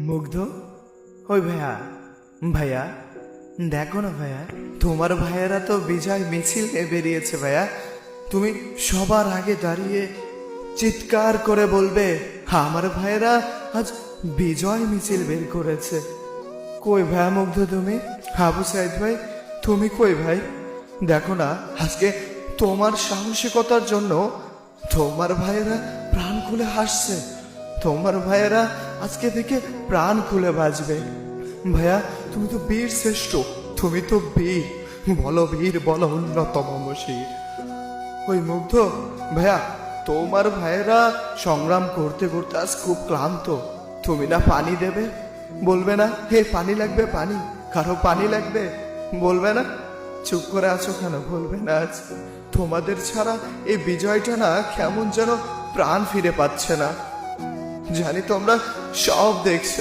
মুগ্ধ, ওই ভাইয়া, ভাইয়া দেখো না ভাইয়া, তোমার ভাইয়েরা তো বিজয় মিছিল নিয়ে বেরিয়েছে ভাইয়া। তুমি সবার আগে দাঁড়িয়ে চিৎকার করে বলবে আমার ভাইয়েরা আজ বিজয় মিছিল বের করেছে। কই ভাইয়া মুগ্ধ তুমি? আবু সাইদ ভাই তুমি কই ভাই? দেখো না, আজকে তোমার সাহসিকতার জন্য তোমার ভাইয়েরা প্রাণ খুলে হাসছে। তোমার ভাইয়েরা আজকে থেকে প্রাণ খুলে বাঁচবে। ভাইয়া তুমি তো বীর শ্রেষ্ঠ, তুমি তো বীর, বলো বীর, বলো অন্যতম শির। ওই মুগ্ধ ভাইয়া, তোমার ভাইয়েরা সংগ্রাম করতে করতে আজ খুব ক্লান্ত। তুমি না পানি দেবে, বলবে না হে পানি লাগবে, পানি কারো পানি লাগবে, বলবে না? চুপ করে আছো কেন? বলবে না আজ? তোমাদের ছাড়া এই বিজয়টা না কেমন যেন প্রাণ ফিরে পাচ্ছে না। জানি তোমরা সব দেখছো,